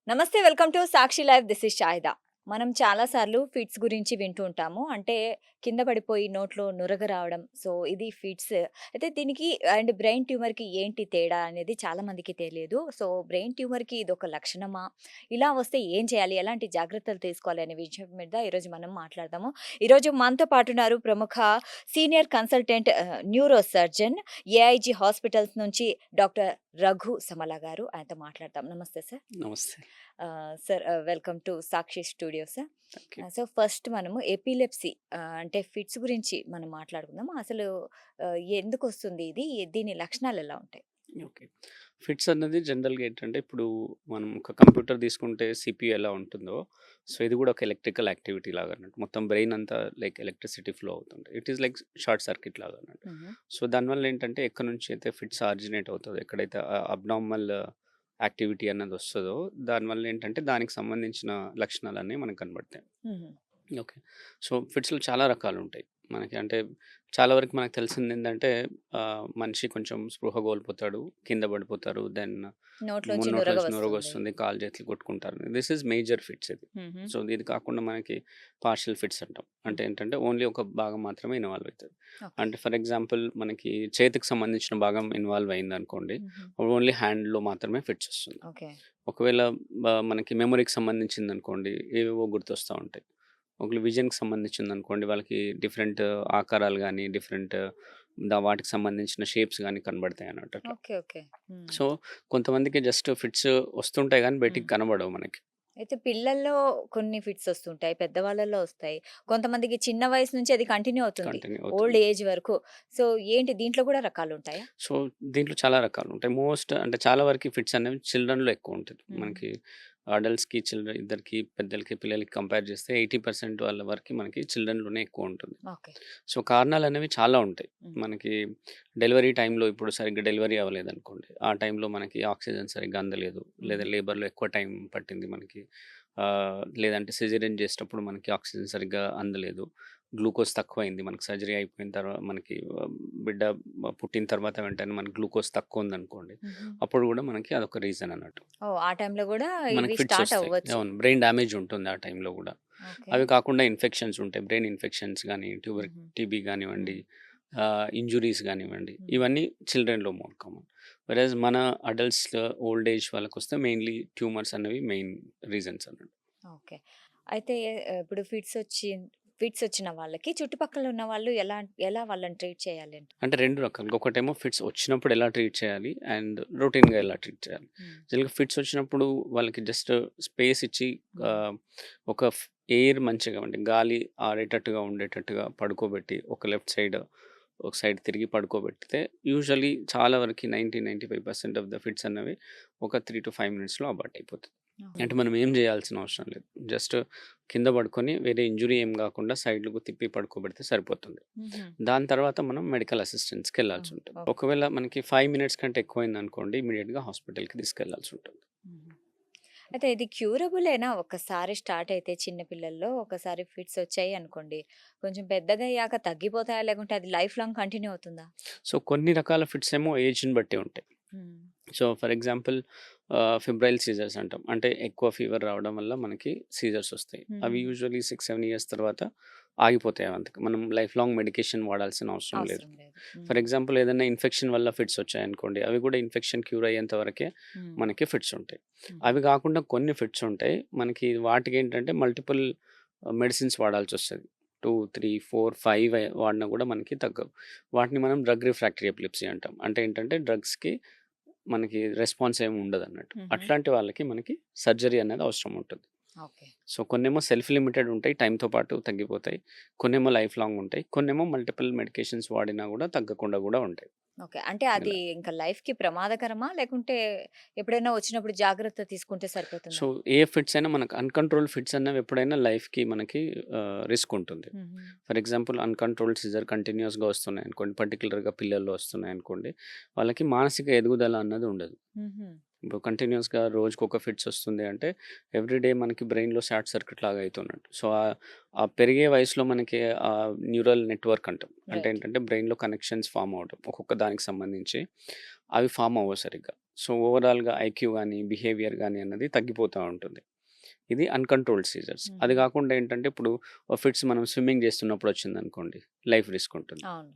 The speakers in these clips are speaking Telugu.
నమస్తే. Welcome to Sakshi live. This is Shahida. మనం చాలా సార్లు ఫిట్స్ గురించి వింటూ ఉంటాము. అంటే కింద పడిపోయి నోట్లో నురగ రావడం. సో, ఇది ఫిట్స్. అయితే దీనికి అండ్ బ్రెయిన్ ట్యూమర్‌కి ఏంటి తేడా అనేది చాలా మందికి తెలియదు. సో, బ్రెయిన్ ట్యూమర్‌కి ఇదొక లక్షణమా? ఇలా వస్తే ఏం చేయాలి? ఎలాంటి జాగ్రత్తలు తీసుకోవాలి? అనే విషయం మీద ఈరోజు మనం మాట్లాడదాము. ఈరోజు మనతో పాటున్నారు ప్రముఖ senior consultant neuro surgeon AIG hospitals నుంచి డాక్టర్ రఘు సమల గారు. ఆయనతో మాట్లాడదాం. నమస్తే సార్. నమస్తే. Sir, welcome to Sakshi studio sir. Thank you. So, first మనము ఎపిలెప్సీ అంటే ఫిట్స్ గురించి మనం మాట్లాడుకుందాం. అసలు ఎందుకొస్తుంది ఇది? దీని లక్షణాలు ఎలా ఉంటాయి? ఓకే. ఫిట్స్ అన్నది జనరల్‌గా ఏంటంటే, ఇప్పుడు మనం ఒక కంప్యూటర్ తీసుకుంటే సీపీయూ ఎలా ఉంటుందో, సో ఇది కూడా ఒక ఎలక్ట్రికల్ యాక్టివిటీ లాగా అన్నట్టు. మొత్తం బ్రెయిన్ అంతా లైక్ ఎలక్ట్రిసిటీ ఫ్లో అవుతుంది. It is like short circuit లాగా అన్నట్టు. హుహు. సో దానివల్ల ఏంటంటే, ఎక్కడి నుంచి అయితే ఫిట్స్ ఆరిజినేట్ అవుతదో, ఎక్కడైతే అబ్నార్మల్ యాక్టివిటీ అన్నది వస్తదో, దానివల్ల ఏంటంటే దానికి సంబంధించిన లక్షణాలన్నీ మనకు కనబడతాయి. హుహు. ఓకే. సో, ఫిట్స్‌లో చాలా రకాలుంటాయి. మనకి అంటే చాలా వరకు మనకు తెలిసిందేంటంటే మనిషి కొంచెం స్పృహ కోల్పోతాడు, కింద పడిపోతారు. దెన్ నోట్లోంచి నోట్లో నురగ నుంచి వస్తుంది. నురగొస్తుంది, కాళ్ళు చేతులు కొట్టుకుంటారు. దిస్ ఈజ్ మేజర్ ఫిట్స్ ఇది. హుహు. సో, ఇది కాకుండా మనకి పార్షియల్ ఫిట్స్ అంటాం. అంటే ఏంటంటే ఓన్లీ ఒక భాగం మాత్రమే ఇన్వాల్వ్ అయితది. ఓకే. అంటే ఫర్ ఎగ్జాంపుల్ మనకి చేతికి సంబంధించిన భాగం ఇన్వాల్వ్ అయిందనుకోండి, హుహు. ఓన్లీ హ్యాండ్‌లో మాత్రమే ఫిట్స్ వస్తుంది. ఓకే. ఒకవేళ మనకి మెమరీకి సంబంధించిందనుకోండి, ఏవేవో గుర్తొస్తా ఉంటాయి. ఒకవేళ విజన్‌కి సంబంధించిందనుకోండి, వాళ్ళకి డిఫరెంట్ ఆకారాలు గాని, డిఫరెంట్ వాటికి సంబంధించిన షేప్స్ గాని కనబడతాయన్నట్టు అట్లా. ఓకే. ఓకే. హ్మ్. సో, కొంతమందికి జస్ట్ ఫిట్స్ వస్తుంటాయి గానీ హ్మ్. బయటికి కనబడవు మనకి. అయితే పిల్లల్లో కొన్ని ఫిట్స్ వస్తుంటాయి. పెద్దవాళ్ళలో వస్తాయి. కొంతమందికి చిన్న వయసు నుంచి అది కంటిన్యూ అవుతుంది. కంటిన్యూ ఓల్డ్ అవుతుంది. ఏజ్ వరకు. సో, ఏంటి దీంట్లో కూడా రకాలుంటాయా? సో, దీంట్లో చాలా రకాలుంటాయి. మోస్ట్ అంటే చాలా వరకి ఫిట్స్ అనేవి చిల్డ్రన్‌లో ఎక్కువుంటది. హుహు. మనకి అడల్ట్స్‌కి, ఇద్దరికి పెద్దలకి, పిల్లలకి కంపేర్ చేస్తే 80% వాళ్ళ వరకి మనకి చిల్డ్రన్‌లోనే ఎక్కువుంటుంది. ఓకే. సో, కారణాలనేవి చాలా ఉంటాయి. హ్మ్. మనకి డెలివరీ టైంలో ఇప్పుడు సరిగ్గా డెలివరీ అవ్వలేదనుకోండి. ఆ టైంలో మనకి ఆక్సిజన్ సరిగ్గా అందలేదు. లేదా హుహు. లేబర్‌లో ఎక్కువ టైం పట్టింది మనకి. లేదంటే సిజేరియన్ చేసేటప్పుడు మనకి ఆక్సిజన్ సరిగ్గా అందలేదు. గ్లూకోజ్ తక్కువైంది. మనకి సర్జరీ అయిపోయిన మనకి బిడ్డ పుట్టిన తర్వాత వెంటనే మనకి గ్లూకోజ్ తక్కువుందనుకోండి. హుహు. అప్పుడు గూడా మనకి అదొక రీజన్ అన్నట్టు. ఓహ్! ఆ టైంలో గూడా మనకి ఇవి ఫిట్స్ స్టార్ట్ ఒస్తాయి. అవ్వచ్చు. అవును. బ్రెయిన్ డ్యామేజ్ ఉంటుంది ఆ టైంలో గూడా. ఓకే. అవి కాకుండా ఇన్ఫెక్షన్స్ ఉంటాయి. బ్రెయిన్ ఇన్ఫెక్షన్స్ గానీ, హుహు. టీబీ గానివ్వండి, హ్మ్. ఇంజ్యూరీస్ గానివ్వండి, హుహు. ఇవన్నీ చిల్డ్రన్‌లో మోర్ కామన్. వెరస్ మన అడల్ట్స్, ఓల్డ్ ఏజ్ వాళ్ళకొస్తే మెయిన్‌లీ ట్యూమర్స్ అనేవి మెయిన్ రీజన్స్ అన్నట్టు. ఓకే. అయితే ఇప్పుడు ఫిట్స్ వచ్చిన వాళ్ళకి చుట్టుపక్కల ఉన్న వాళ్ళు ఎలా ఎలా వాళ్ళని ట్రీట్ చేయాలంట? అంటే 2 రకాలుగా. ఒకటేమో ఫిట్స్ వచ్చినప్పుడు ఎలా ట్రీట్ చేయాలి? అండ్ రొటీన్‌గా ఎలా ట్రీట్ చేయాలి? హ్మ్. జనరల్‌గా ఫిట్స్ వచ్చినప్పుడు వాళ్ళకి జస్ట్ స్పేస్ ఇచ్చి హ్మ్. ఒక ఎయిర్ మంచిగా అంటే గాలి ఆడేటట్టుగా ఉండేటట్టుగా పడుకోబెట్టి ఒక లెఫ్ట్ సైడ్, ఒక సైడ్ తిరిగి పడుకోబెడితే యూజువల్లీ చాలా వరకి 95% ఆఫ్ ద ఫిట్స్ అన్నవి ఒక 3-5 మినిట్స్‌లో అబార్ట్ అయిపోతది. ఓహో! అంటే మనం ఏం జేయాల్సిన అవసరం లేదు. జస్ట్ కింద పడుకొని వేరే ఇంజ్యూరీ ఏం గాకుండా సైడ్‌లకు తిప్పి పడుకోబెడితే సరిపోతుంది. హుహు. దాని తర్వాత మనం మెడికల్ ఓహ్! అసిస్టెన్స్‌కెళ్ళాల్సుంటుంది. ఓకే. ఒకవేళ మనకి 5 మినిట్స్ కంటే ఎక్కువైందనుకోండి ఇమ్మీడియేట్‌గా హాస్పిటల్‌కి తీసుకెళ్లాల్సుంటుంది. హుహు. అయితే ఇది క్యూరబులేనా? ఒక్కసారి స్టార్ట్ అయితే చిన్న పిల్లల్లో ఒకసారి ఫిట్స్ వచ్చాయి అనుకోండి. కొంచెం పెద్దగయ్యాక తగ్గిపోతాయా? లేకుంటే అది లైఫ్ లాంగ్ కంటిన్యూ అవుతుందా? సో, కొన్ని రకాల ఫిట్స్ ఏమో ఏజ్‌ని బట్టి ఉంటాయి. Hmm. So, for example febrile seizures అంటాం. అంటే ఎక్కువ ఫీవర్ రావడం వల్ల మనకి సీజర్స్ ఒస్తాయి. అవి హుహు. యూజువల్లీ 6, 7 ఇయర్స్ తర్వాత ఆగిపోతాయి అవంతకి. మనం లైఫ్ లాంగ్ మెడికేషన్ వాడాల్సిన అవసరం లేదు. అవసరం లేదు. ఫర్ హ్మ్. ఎగ్జాంపుల్ ఏదైనా ఇన్ఫెక్షన్ వల్ల ఫిట్స్ వచ్చాయనుకోండి, అవి కూడా ఇన్ఫెక్షన్ క్యూర్ అయ్యేంత వరకే హ్మ్. మనకి ఫిట్స్ ఉంటాయి. హుహు. అవి కాకుండా కొన్ని ఫిట్స్ ఉంటాయి. మనకి వాటికేంటంటే మల్టిపుల్ మెడిసిన్స్ వాడాల్సొస్తది. 2, 3, 4, 5 వాడినా కూడా మనకి తగ్గవు. వాటిని మనం డ్రగ్ రిఫ్రాక్టరీ ఎపిలెప్సీ అంటాం. అంటే ఏంటంటే డ్రగ్స్‌కి మనకి రెస్పాన్స్ ఏమి ఉండదన్నట్టు. హుహు. అట్లాంటి వాళ్ళకి మనకి సర్జరీ అనేది అవసరం ఉంటుంది. ఓకే. సో, కొన్నేమో సెల్ఫ్ లిమిటెడ్ ఉంటాయి. టైమ్‌తో పాటు తగ్గిపోతాయి. కొన్నేమో లైఫ్ లాంగ్ ఉంటాయి. కొన్నేమో మల్టిపుల్ మెడికేషన్స్ వాడినా గూడా తగ్గకుండా గూడా ఉంటాయి. ఓకే. అంటే అది ఇలా. ఇంకా లైఫ్‌కి ప్రమాదకరమా? లేకుంటే ఎప్పుడైనా వచ్చినప్పుడు జాగ్రత్త తీసుకుంటే సో, సరిపోతుందా? ఏ ఫిట్స్ అయినా మనకు అన్‌కంట్రోల్డ్ ఫిట్స్ అన్నవి ఎప్పుడైనా లైఫ్‌కి మనకి రిస్క్ ఉంటుంది. హుహు. ఫర్ ఎగ్జాంపుల్ అన్‌కంట్రోల్డ్ సీజర్ కంటిన్యూయస్‌గా వస్తున్నాయనుకోండి, పర్టిక్యులర్‌గా పిల్లల్లో వస్తున్నాయనుకోండి, వాళ్ళకి మానసిక ఎదుగుదల అన్నది ఉండదు. హుహు. ఇప్పుడు కంటిన్యూయస్‌గా రోజుకొక ఫిట్స్ వస్తుంది అంటే, ఎవ్రీ డే మనకి బ్రెయిన్‌లో షార్ట్ సర్క్యూట్ లాగా అయితున్నట్టు. సో, ఆ పెరిగే వయసులో మనకి న్యూరల్ నెట్వర్క్ అంటాం. అంటే రైట్. ఏంటంటే, బ్రెయిన్‌లో కనెక్షన్స్ ఫార్మ్ అవ్వడం. ఒక్కొక్క దానికి సంబంధించి అవి ఫార్మ్ అవ్వవు సరిగ్గా. సో, ఓవరాల్‌గా ఐక్యూ గాని, బిహేవియర్ గాని అన్నది తగ్గిపోతా ఉంటుంది. ఇది అన్‌కంట్రోల్డ్ సీజర్స్. అది హుహు. కాకుండా ఏంటంటే, ఇప్పుడు ఫిట్స్ మనం స్విమ్మింగ్ చేస్తున్నప్పుడు వచ్చిందనుకోండి, లైఫ్ రిస్క్ ఉంటుంది. అవును.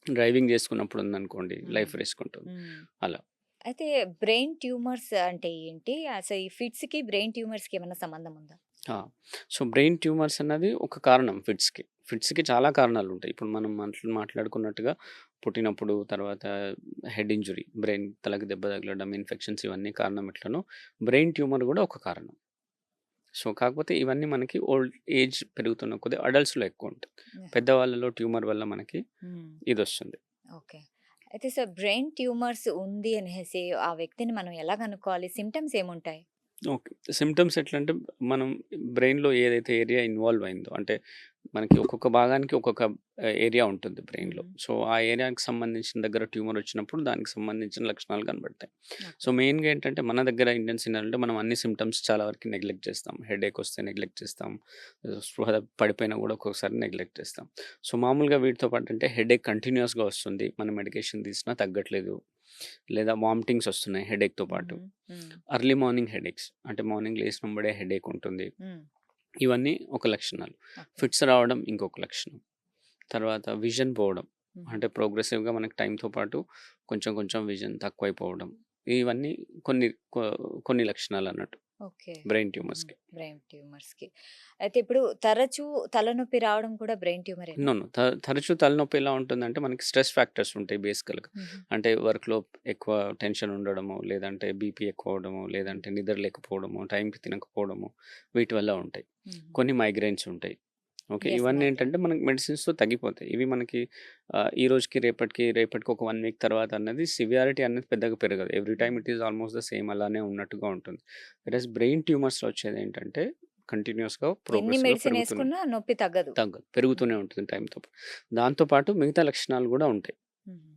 డ్రైవింగ్ చేసుకున్నప్పుడు ఉందనుకోండి, హ్మ్. లైఫ్ రిస్క్ ఉంటుంది. హ్మ్. అలా. అయితే బ్రెయిన్ ట్యూమర్స్ అంటే ఏంటి? అసలు ఈ ఫిట్స్‌కి, బ్రెయిన్ ట్యూమర్స్‌కి ఏమన్నా సంబంధం ఉందా? ఆ! సో, బ్రెయిన్ ట్యూమర్స్ అన్నది ఒక కారణం ఫిట్స్‌కి. ఫిట్స్‌కి చాలా కారణాలుంటాయి. ఇప్పుడు మనం మాట్లాడుకున్నట్టుగా పుట్టినప్పుడు, తర్వాత హెడ్ ఇంజ్యూరీ, బ్రెయిన్ తలకి దెబ్బ తగలడం, ఇన్ఫెక్షన్స్ ఇవన్నీ కారణం ఎట్లనో, బ్రెయిన్ ట్యూమర్ గూడా ఒక కారణం. సో, కాకపోతే ఇవన్నీ మనకి ఓల్డ్ ఏజ్ పెరుగుతున్న కొద్దీ అడల్ట్స్‌లో ఎక్కువుంటాయి. యాహ్! పెద్దవాళ్ళలో ట్యూమర్ వల్ల మనకి హ్మ్. ఇదొస్తుంది. ఓకే. అయితే సార్ బ్రెయిన్ ట్యూమర్స్ ఉంది అనేసి ఆ వ్యక్తిని మనం ఎలా కనుక్కోవాలి? సింప్టమ్స్ ఏముంటాయి? ఓకే. సిమ్టమ్స్ ఎట్లంటే, మనం బ్రెయిన్‌లో ఏదైతే ఏరియా ఇన్వాల్వ్ అయిందో, అంటే మనకి ఒక్కొక్క భాగానికి ఒక్కొక్క ఏరియా ఉంటుంది బ్రెయిన్‌లో. హుహు. సో, ఆ ఏరియాకి సంబంధించిన దగ్గర ట్యూమర్ వచ్చినప్పుడు దానికి సంబంధించిన లక్షణాలు కనబడతాయి. So, okay. మెయిన్‌గా ఏంటంటే మన దగ్గర ఇండియన్స్ ఏంటంటే మనం అన్ని సిమ్టమ్స్ చాలా వరకు నెగ్లెక్ట్ చేస్తాం. హెడేక్ వస్తే నెగ్లెక్ట్ చేస్తాం. స్పృహ పడిపోయినా కూడా ఒక్కొక్కసారి నెగ్లెక్ట్ చేస్తాం. సో, మామూలుగా వీటితో పాటు అంటే హెడేక్ కంటిన్యూయస్‌గా వస్తుంది. మనం మెడికేషన్ తీసినా తగ్గట్లేదు. లేదా వామిటింగ్స్ వస్తున్నాయి హెడేక్‌తో పాటు. హుహు. హ్మ్. ఎర్లీ మార్నింగ్ హెడేక్స్, అంటే మార్నింగ్ లేసినంబడే హెడేక్ ఉంటుంది. హ్మ్. ఇవన్నీ ఒక లక్షణాలు. ఓకే. ఫిట్స్ రావడం ఇంకొక లక్షణం. తర్వాత విజన్ పోవడం. హుహు. అంటే ప్రోగ్రెసివ్‌గా మనకి టైమ్‌తో పాటు కొంచెం కొంచెం విజన్ తక్కువైపోవడం. ఇవన్నీ కొన్ని కొ కొన్ని లక్షణాలన్నట్టు ఓకే. బ్రెయిన్ హుహు. ట్యూమర్స్‌కి. బ్రెయిన్ ట్యూమర్స్‌కి. అయితే ఇప్పుడు తరచూ తలనొప్పి రావడం కూడా బ్రెయిన్ ట్యూమరేనా? నో. నో. తరచూ తలనొప్పి ఎలా ఉంటుందంటే మనకి స్ట్రెస్ ఫ్యాక్టర్స్ ఉంటాయి బేసికల్‌గా. హుహు. అంటే వర్క్‌లో ఎక్కువ టెన్షన్ ఉండడమో, లేదంటే బీపీ ఎక్కువ అవ్వడమో, హ్మ్. లేదంటే నిద్ర లేకపోవడమో, టైంకి తినకపోవడమో, వీటి వల్ల ఉంటాయి. హుహు. కొన్ని మైగ్రేన్స్ ఉంటాయి. ఓకే. యెస్. ఇవన్నీ మైగ్రేన్. ఏంటంటే మనకి మెడిసిన్స్‌తో తగ్గిపోతాయి. ఇవి మనకి ఈ రోజుకి రేపటికి ఒక 1 వీక్ తర్వాత అన్నది సివియారిటీ అనేది పెద్దగా పెరగదు. ఎవ్రీ టైమ్ హ్మ్. It is almost the same అలానే ఉన్నట్టుగా ఉంటుంది. వేరస్ బ్రెయిన్ ట్యూమర్స్‌లో వచ్చేదేంటంటే కంటిన్యూయస్‌గా ఎన్ని ప్రోగ్రెసివ్‌గా మెడిసిన్ పెరుగుతూనే యేసుకున్నా నొప్పి తగ్గదు. తగ్గదు. హ్మ్. పెరుగుతూనే ఉంటుంది టైమ్‌తో పాటు. దాంతో పాటు మిగతా లక్షణాలు గూడా ఉంటాయి. హుహు.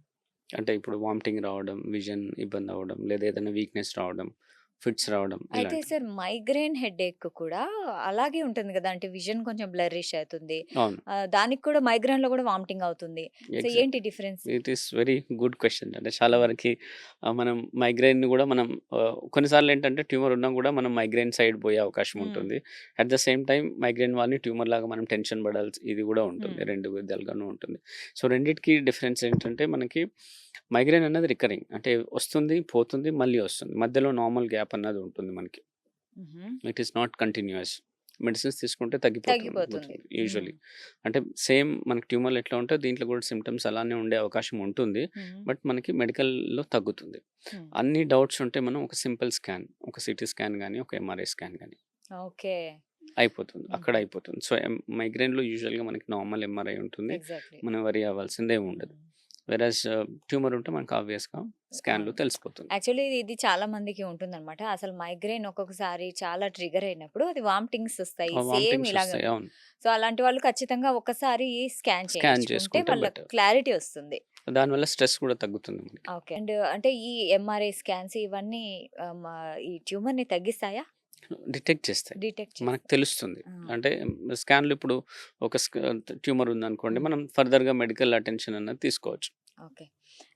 అంటే ఇప్పుడు వామిటింగ్ రావడం, విజన్ ఇబ్బందవ్వడం, లేదా ఏదైనా వీక్‌నెస్ రావడం, ఫిట్స్ రావడం అయితే ఇలాంటివి. సార్ మైగ్రేన్ హెడేక్ కూడా అలాగే ఉంటుంది గదా! అంటే విజన్ కొంచెం బ్లర్రిష్ అవుతుంది. అవును. దానికి కూడా మైగ్రేన్‌లో గూడా వామిటింగ్ అవుతుంది. So, exact. ఏంటి difference? It is very good question. అంటే చాలా హ్మ్. వరకి మనం మైగ్రేన్‌ని గూడా మనం కొన్నిసార్లు ఏంటంటే ట్యూమర్ ఉన్నా గూడా మనం మైగ్రేన్ సైడ్ పోయే అవకాశం హ్మ్. ఉంటుంది. At the same time migraine వాళ్ళని ట్యూమర్ లాగా మనం టెన్షన్ పడాల్సి ఇది గూడా ఉంటుంది. హ్మ్. 2 విధాలుగాను ఉంటుంది. సో, రెండిటికి డిఫరెన్స్ ఏంటంటే మనకి మైగ్రేన్ అన్నది రికరింగ్. అంటే వస్తుంది, పోతుంది, మళ్ళీ వస్తుంది. మధ్యలో నార్మల్ గ్యాప్ అన్నది ఉంటుంది మనకి. హుహు. It is not continuous. Medicines తీసుకుంటే తగ్గిపోతుంది. తగ్గిపోతుంది హ్మ్. యూజువల్లీ. అంటే సేమ్ మనకి ట్యూమర్‌లు ఎట్లా ఉంటో దీంట్లో కూడా సింప్టమ్స్ అలానే ఉండే అవకాశం ఉంటుంది. హుహు. బట్ మనకి మెడికల్‌లో తగ్గుతుంది. హ్మ్. అన్ని డౌట్స్ ఉంటే మనం ఒక సింపుల్ స్కాన్, ఒక సీటీ స్కాన్ గాని, ఒక ఎంఆర్ఐ స్కాన్ గాని ఓకే. అయిపోతుంది. అక్కడ హుహు. అయిపోతుంది. సో, మైగ్రేన్‌లో యూజువల్‌గా మనకి నార్మల్ ఎంఆర్ఐ ఉంటుంది. ఎగ్జాక్ట్‌లీ. మనం వరీ అవ్వాల్సిందేమి ఉండదు. హ్మ్. వెరాజ్ ట్యూమర్ ఉంటే మనకు ఆబ్వియస్‌గా స్కాన్‌లో అవును. తెలిసిపోతుంది. యాక్చువల్లీ ఇది చాలా మందికి ఉంటుందనమాట. అసలు మైగ్రేన్ ఒక్కొక్కసారి చాలా ట్రిగ్గర్ అయినప్పుడు అది వామిటింగ్స్ ఒస్తాయి. ఆ సేమ్ వామిటింగ్స్ ఇలాగే వస్తాయి. ఉంటుంది. అవును. సో, అలాంటి వాళ్ళు ఖచ్చితంగా ఒక్కసారి స్కాన్ స్కాన్ చేయించుకుంటే చేసుకుంటే వాళ్ళ బెటర్. క్లారిటీ ఒస్తుంది. దానివల్ల స్ట్రెస్ కూడా తగ్గుతుంది మనకి. ఓకే. అండ్ అంటే ఈ ఎంఆర్ఐ స్కాన్స్ ఇవన్నీ మా ఈ ట్యూమర్‌ని తగ్గిస్తాయా? డిటెక్ట్ చేస్తాయి. డిటెక్ట్ మనకు చేస్తాయి. తెలుస్తుంది. ఆ! అంటే స్కాన్‌లో ఇప్పుడు ఒక ట్యూమర్ ఉందనుకోండి. హ్మ్. మనం ఫర్దర్‌గా మెడికల్ అటెన్షన్ అన్నది తీసుకోవచ్చు. ఓకే.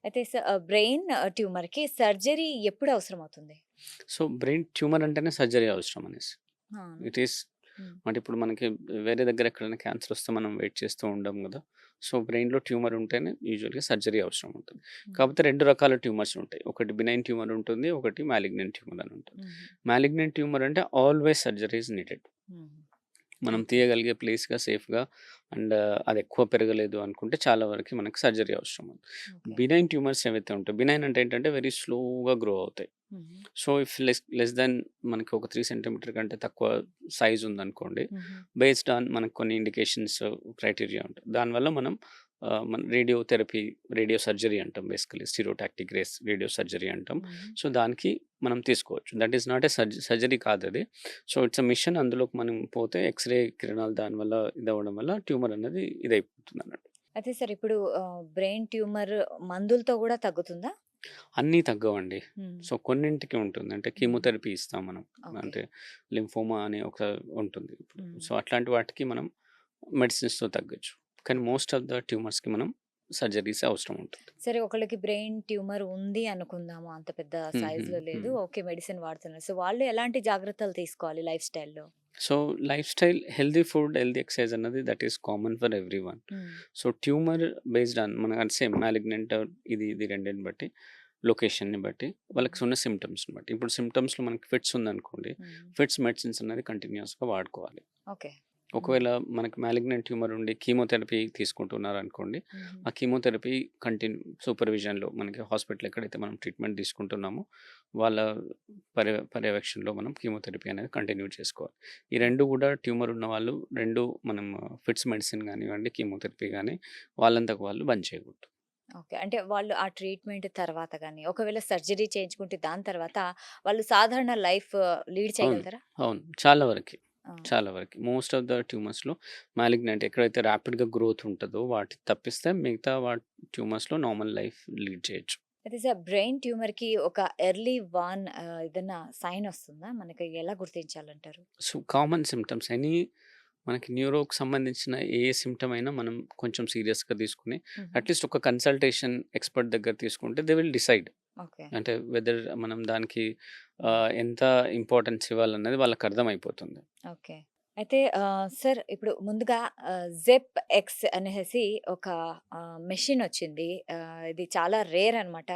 అయితే బ్రెయిన్ ట్యూమర్‌కి సర్జరీ ఎప్పుడు అవసరమవుతుంది? సో, బ్రెయిన్ ట్యూమర్ అంటేనే సర్జరీ అవసరం అనేసి. అవును. ఇట్ ఈస్ హ్మ్. అంటే ఇప్పుడు మనకి వేరే దగ్గర ఎక్కడైనా క్యాన్సర్ వస్తే మనం వెయిట్ చేస్తూ ఉండం గదా! సో, బ్రెయిన్‌లో ట్యూమర్ ఉంటేనే యూజువల్‌గా సర్జరీ అవసరం ఉంటుంది. హుహు. కాకపోతే 2 రకాల ట్యూమర్స్ ఉంటాయి. ఒకటి బినైన్ ట్యూమర్ ఉంటుంది. ఒకటి మాలిగ్నెంట్ ట్యూమర్ అని ఉంటుంది. హుహు. మాలిగ్నెంట్ ట్యూమర్ అంటే ఆల్‌వేస్ సర్జరీ ఈస్ నీడెడ్. హుహు. మనం ఓకే. తీయగలిగే ప్లేస్‌గా, సేఫ్‌గా అండ్ అది ఎక్కువ పెరగలేదు అనుకుంటే చాలా వరకి మనకి సర్జరీ అవసరం. ఓకే. బినైన్ ట్యూమర్స్ ఏవైతే ఉంటాయో, బినైన్ అంటే ఏంటంటే వెరీ స్లోగా గ్రో అవుతాయి. హుహు. సో, ఇఫ్ లెస్ థాన్ మనకి ఒక 3 సెంటీమీటర్ కంటే తక్కువ సైజ్ ఉందనుకోండి, హుహు. బేస్డ్ ఆన్ మనకు కొన్ని ఇండికేషన్స్, క్రైటీరియా ఉంటాయి. దానివల్ల మనం మన రేడియోథెరపీ, రేడియో సర్జరీ అంటాం బేసికల్లీ. స్టీరియోటాక్టిక్ రేడియో సర్జరీ అంటాం. హుహు. సో, దానికి మనం తీసుకోవచ్చు. That is not a surgery కాదది. So, it's a machine. అందులోకి మనం పోతే ఎక్స్‌రే కిరణాలు దానివల్ల ఇదవ్వడం వల్ల ట్యూమర్ అన్నది ఇదైపోతుందన్నట్టు. అయితే సార్ ఇప్పుడు బ్రెయిన్ ట్యూమర్ మందులతో గూడా తగ్గుతుందా? అన్నీ తగ్గవండి. హ్మ్. సో, కొన్నింటికి ఉంటుంది. అంటే హ్మ్. కీమోథెరపీ ఇస్తాం మనం. ఓకే. అంటే లింఫోమా అని ఒక ఉంటుంది ఇప్పుడు. హ్మ్. సో, అట్లాంటి వాటికి మనం మెడిసిన్స్‌తో తగ్గొచ్చు. కానీ ఓకే. మోస్ట్ ఆఫ్ ద ట్యూమర్స్‌కి మనం సర్జరీసే అవసరం ఉంటుంది. సరే ఒకళ్ళకి బ్రెయిన్ ట్యూమర్ ఉంది అనుకుందాము. అంత పెద్ద హుహు. సైజ్‌లో లేదు. హ్మ్. ఓకే. మెడిసిన్ వాడుతున్నారు. సో, వాళ్ళు ఎలాంటి జాగ్రత్తలు తీసుకోవాలి లైఫ్ స్టైల్‌లో? So, life style, healthy food, healthy exercise అన్నది that is common for everyone. Hmm. So, tumour based on మన సేమ్ మాలిగ్నెంట్ ఇది రెండిటిని బట్టి, లొకేషన్‌ని బట్టి, హ్మ్. వాళ్ళకి ఉన్న సింప్టమ్స్‌ని బట్టి. ఇప్పుడు సింప్టమ్స్‌లో మనకి ఫిట్స్ ఉందనుకోండి, హ్మ్. ఫిట్స్ మెడిసిన్స్ అనేది కంటిన్యూయస్‌గా వాడుకోవాలి. ఓకే. హ్మ్. ఒకవేళ మనకి మాలిగ్నెంట్ ట్యూమర్ ఉండి కీమోథెరపీ తీసుకుంటున్నారనుకోండి, హుహు. ఆ కీమోథెరపీ సూపర్విజన్‌లో మనకి హాస్పిటల్ ఎక్కడైతే మనం ట్రీట్మెంట్ తీసుకుంటున్నామో, వాళ్ళ పర్యవేక్షణలో మనం కీమోథెరపీ అనేది కంటిన్యూ చేసుకోవాలి. ఈ 2 గూడా ట్యూమర్ ఉన్నవాళ్ళు 2 మనం ఫిట్స్ మెడిసిన్ గానివ్వండి, కీమోథెరపీ గాని వాళ్ళంతకు వాళ్ళు బంద్ చేయకూడదు. ఓకే. అంటే వాళ్ళు ఆ ట్రీట్మెంట్ తర్వాత గాని, ఒకవేళ సర్జరీ చేయించుకుంటే దాని తర్వాత వాళ్ళు సాధారణ లైఫ్ లీడ్ అవును. చేయగలుగుతారా? అవును. చాలా వరకి. ఆ! చాలా వరకి. మోస్ట్ ఆఫ్ ద ట్యూమర్స్‌లో మాలిగ్నెంట్ ఎక్కడైతే ర్యాపిడ్‌గా గ్రోత్ ఉంటదో వాటికి తప్పిస్తే మిగతా ట్యూమర్స్‌లో నార్మల్ లైఫ్ లీడ్ చేయొచ్చు. అయితే సార్ బ్రెయిన్ ట్యూమర్‌కి ఒక ఎర్లీ వార్న్ ఏదన్నా సైన్ ఒస్తుందా? మనకి ఎలా గుర్తించాలంటారు? సో, కామన్ సింప్టమ్స్ మనకి న్యూరోకి సంబంధించిన ఏ సింప్టమ్ అయినా మనం కొంచెం సీరియస్‌గా తీసుకొని హుహు. అట్‌లీస్ట్ ఒక కన్సల్టేషన్ ఎక్స్‌పర్ట్ దగ్గర తీసుకుంటే దే విల్ డిసైడ్. ఓకే. అంటే వెదర్ మనం దానికి హ్మ్. ఎంత ఇంపార్టెన్స్ ఇవ్వాలన్నది వాళ్ళకి అర్థమైపోతుంది. ఓకే. అయితే సార్ ఇప్పుడు ముందుగా జెప్ ఎక్స్ అనేసి ఒక మెషినొచ్చింది. ఇది చాలా రేర్ అనమాట.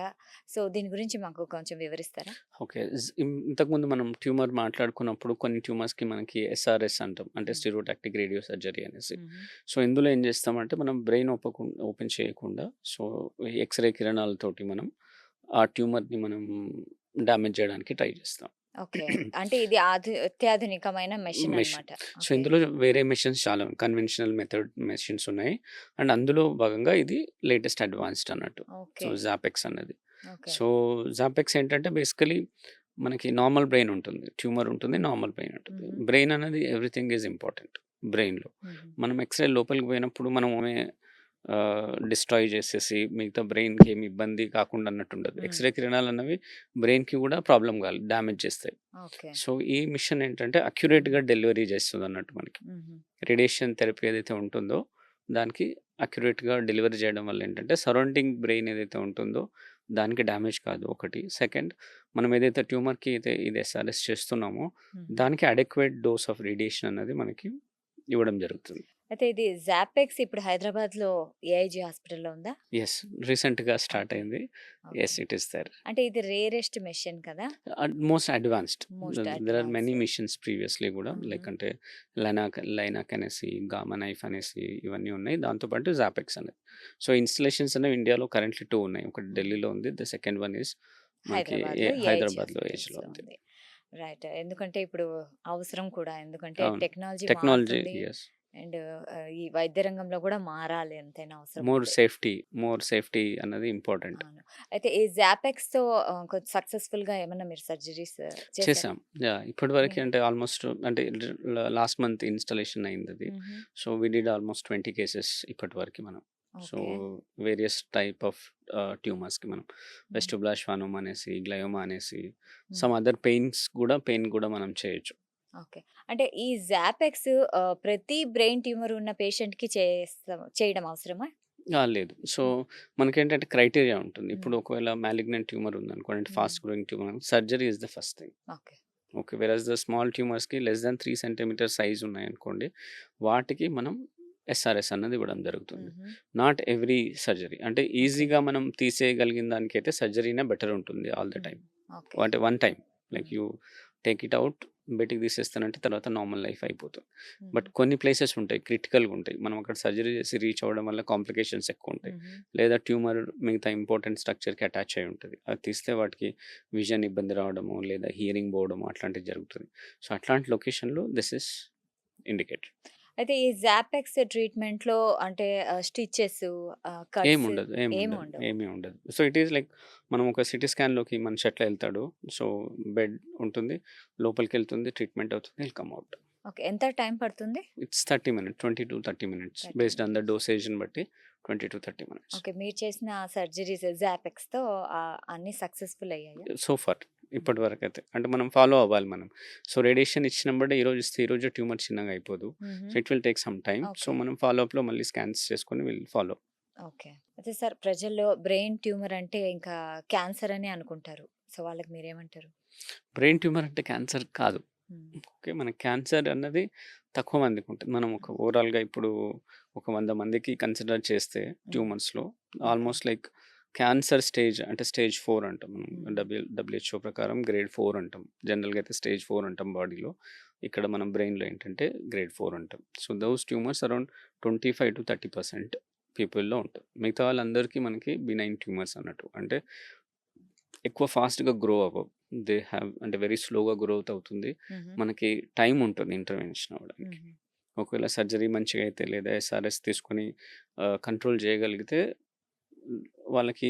సో, దీని గురించి మాకు కొంచెం వివరిస్తారా? ఓకే. ఇంతకుముందు మనం ట్యూమర్ మాట్లాడుకున్నప్పుడు కొన్ని ట్యూమర్స్‌కి మనకి ఎస్ఆర్ఎస్ అంటాం. అంటే హ్మ్. స్టెరియోటాక్టిక్ రేడియో సర్జరీ అనేసి. హుహు. సో, ఇందులో ఏం చేస్తామంటే మనం బ్రెయిన్ ఓపెన్ చేయకుండా సో, ఎక్స్‌రే కిరణాలతోటి మనం ఆ ట్యూమర్‌ని మనం డ్యామేజ్ చేయడానికి ట్రై చేస్తాం. ఓకే. అంటే ఇది అత్యాధునికమైన మెషిన్ మెషిన్. అనమాట. So, okay. ఇందులో వేరే మెషిన్స్ చాలా కన్వెన్షనల్ మెషిన్స్ ఉన్నాయి. అండ్ అందులో భాగంగా ఇది లేటెస్ట్ అడ్వాన్స్డ్ అన్నట్టు. So, okay. జాపెక్స్ అన్నది. ఓకే. సో, జాపెక్స్ ఏంటంటే బేసికలీ మనకి నార్మల్ బ్రెయిన్ ఉంటుంది. ట్యూమర్ ఉంటుంది. నార్మల్ బ్రెయిన్ ఉంటుంది. హుహు. బ్రెయిన్ అనేది ఎవ్రీథింగ్ ఈజ్ ఇంపార్టెంట్ బ్రెయిన్‌లో. హుహు. మనం ఎక్స్‌రే లోపలికి పోయినప్పుడు మనం డిస్ట్రాయ్ చేసేసి మిగతా బ్రెయిన్‌కి ఏమి ఇబ్బంది కాకుండా అన్నట్టుండదు. హ్మ్. ఎక్స్‌రే కిరణాలన్నవి బ్రెయిన్‌కి కూడా ప్రాబ్లమ్ డ్యామేజ్ చేస్తాయి. ఓకే. సో, ఈ మిషన్ ఏంటంటే అక్యురేట్‌గా డెలివరీ చేస్తదన్నట్టు మనకి. హుహు. రేడియేషన్ థెరపీ ఏదైతే ఉంటుందో, దానికి అక్యురేట్‌గా డెలివరీ చేయడం వల్ల ఏంటంటే, సరౌండింగ్ బ్రెయిన్ ఏదైతే ఉంటుందో, దానికి డ్యామేజ్ కాదు ఒకటి. సెకండ్ మనం ఏదైతే ట్యూమర్‌కి అయితే ఇది ఎస్ఆర్ఎస్ చేస్తున్నామో, హుహు. దానికి అడెక్వేట్ డోస్ ఆఫ్ రేడియేషన్ అన్నది మనకి ఇవ్వడం జరుగుతుంది. అయితే ఇది జాపెక్స్ ఇప్పుడు హైదరాబాద్‌లో ఏఐజీ హాస్పిటల్‌లో ఉందా? యెస్. రీసెంట్‌గా స్టార్ట్ ఓకే. అయింది. Okay. Yes, it is there. అంటే ఇది రేరెస్ట్ మెషిన్ కదా? Most advanced. Most there are advance. Many machines ప్రీవియస్‌లీ గూడా. హుహు. లైక్ అంటే లైనాక్ అనేసి, గామా నైఫ్ అనేసి ఇవన్నీ ఉన్నాయి. దాంతో పాటు జాపెక్స్ అనేది. సో, ఇన్‌స్టలేషన్స్ అనేవి ఇండియాలో కరెంట్‌లీ 2 ఉన్నాయి. ఒకటి హుహు. ఢిల్లీలో ఉంది. ద సెకండ్ వన్ ఈస్ మనకి హైదరాబాద్‌లో ఏఐజీ హైదరాబాద్‌లో ఏజ్‌లో హాస్పిటల్స్‌లో ఉంది. ఉంది. రైట్. ఎందుకంటే ఇప్పుడు అవసరం కూడా. ఎందుకంటే అవును. టెక్నాలజీ టెక్నాలజీ మారుతుంది. యెస్. అండ్ ఈ వైద్య రంగంలో గూడా మారాలి ఎంతైనా అవసరం మోర్ ఉంటే. సేఫ్టీ, అన్నది ఇంపార్టెంట్. అవును. అయితే ఈ జాపెక్స్‌తో కొంచెం సక్సెస్‌ఫుల్‌గా ఏమన్నా మీరు సర్జరీస్ చేసారా? చేశాం. యాహ్! ఇప్పటివరకి ఎన్ని? అంటే ఆల్‌మోస్ట్ అంటే లాస్ట్ మంత్ ఇన్‌స్టాలేషన్ అయిందది. హుహు. So, we did almost 20 cases ఇప్పటివరకి మనం. So, okay. Various type of ట్యూమర్స్‌కి మనం హ్మ్. వెస్టిబులర్ షానోమా అనేసి, గ్లయోమా అనేసి, హ్మ్. సమ్ అదర్ పెయిన్ గూడా మనం చేయొచ్చు. ఓకే. అంటే ఈ జాపెక్స్ ప్రతి బ్రెయిన్ ట్యూమర్ ఉన్న పేషెంట్‌కి చేయడం అవసరమా? లేదు. సో, హ్మ్. మనకేంటంటే క్రైటీరియా ఉంటుంది. హ్మ్. ఇప్పుడు ఒకవేళ మాలిగ్నెంట్ ట్యూమర్ ఉందనుకోండి, అంటే hmm. Fast growing tumour, surgery is the first thing. Okay. Okay. Versus the small ట్యూమర్స్‌కి లెస్ థాన్ 3 సెంటీమీటర్ సైజ్ ఉన్నాయనుకోండి, వాటికి మనం ఎస్ఆర్ఎస్ అన్నది ఇవ్వడం జరుగుతుంది. హుహు. Not every surgery. అంటే ఓకే. ఈజీగా మనం తీసేయగలిగిన దానికైతే సర్జరీనే బెటర్ ఉంటుంది all the hmm. Time. Okay. అంటే one time. Like hmm. You take it out, బయటికి తీసేస్తానంటే తర్వాత నార్మల్ లైఫ్ అయిపోతుంది. హుహు. బట్ కొన్ని ప్లేసెస్ ఉంటాయి, క్రిటికల్‌గా ఉంటాయి. మనం అక్కడ సర్జరీ చేసి రీచ్ అవ్వడం వల్ల కాంప్లికేషన్స్ ఎక్కువుంటాయి. హుహు. లేదా ట్యూమర్ మిగతా ఇంపార్టెంట్ స్ట్రక్చర్‌కి అటాచ్ అయ్యి ఉంటది. అది తీస్తే వాటికి విజన్ ఇబ్బంది రావడము, లేదా హియరింగ్ పోవడము అట్లాంటివి జరుగుతది. సో, అట్లాంటి లొకేషన్‌లో దిస్ ఈస్ ఇండికేటెడ్. అయితే ఈ జాపెక్స్ ట్రీట్‌మెంట్‌లో అంటే స్టిచెస్, కట్స్ ఏమి ఉండవు. ఏమీ ఉండదు. సో, ఇట్ ఈస్ లైక్ మనం ఒక సీటీ స్కాన్‌లోకి మనిషి ఎట్లా ఎళ్తాడో, సో, బెడ్ ఉంటుంది. లోపలికెళ్తుంది, ట్రీట్మెంట్ అవుతుంది, విల్ కమ్ ఔట్. ఓకే. ఎంత టైం పడుతుంది? It's 30 minutes, 20-30 minutes 30 based on the minutes. డోసేజ్‌ని బట్టి 20-30 మినిట్స్. ఓకే. మీరు చేసిన సర్జరీస్ జాపెక్స్‌తో అన్నీ సక్సెస్‌ఫుల్ అయ్యాయా? సో ఫార్ హ్మ్. ఇప్పటివరకైతే. అంటే మనం ఫాలో అవ్వాలి మనం. సో రేడియేషన్ ఇచ్చినప్పుడే ఈరోజు ఇస్తే ఈరోజు ట్యూమర్ చిన్నగా అయిపోదు. హుహు. So it will take some time. So okay. మనం ఫాలో అప్‌లో మళ్ళీ స్కాన్స్ చేసుకొని విల్ ఫాలో. ఓకే. అయితే సార్ ప్రజల్లో బ్రెయిన్ ట్యూమర్ అంటే ఇంకా క్యాన్సర్ అని అనుకుంటారు. సో వాళ్ళకి మీరేమంటారు? బ్రెయిన్ ట్యూమర్ అంటే క్యాన్సర్ కాదు. హ్మ్. ఓకే. మనకి క్యాన్సర్ అన్నది తక్కువ మందికుంటది. మనం ఒక ఓవరాల్‌గా ఇప్పుడు ఒక 100 మందికి కన్సిడర్ చేస్తే హ్మ్. ట్యూమర్స్‌లో okay. Almost like cancer stage అంటే స్టేజ్ 4 అంటాం మనం. హ్మ్. డబ్ల్యూహెచ్ఓ ప్రకారం గ్రేడ్ 4 అంటాం. జనరల్‌గా అయితే స్టేజ్ 4 అంటాం బాడీలో. ఇక్కడ మనం బ్రెయిన్‌లో ఏంటంటే గ్రేడ్ 4 అంటాం. సో దోస్ ట్యూమర్స్ అరౌండ్ 25-30% పీపుల్‌లో ఉంటది. మిగతా వాళ్ళందరికీ మనకి బినైన్ ట్యూమర్స్ అన్నట్టు. అంటే ఎక్కువ ఫాస్ట్‌గా గ్రో అవ్వవు. దే హావ్ అంటే వెరీ స్లోగా గ్రోత్ అవుతుంది. హుహు. మనకి టైమ్ ఉంటుంది ఇంటర్వెన్షన్ అవ్వడానికి. హుహు. ఒకవేళ సర్జరీ మంచిగా అయితే లేదా ఎస్ఆర్ఎస్ తీసుకొని కంట్రోల్ చేయగలిగితే హ్మ్, వాళ్ళకి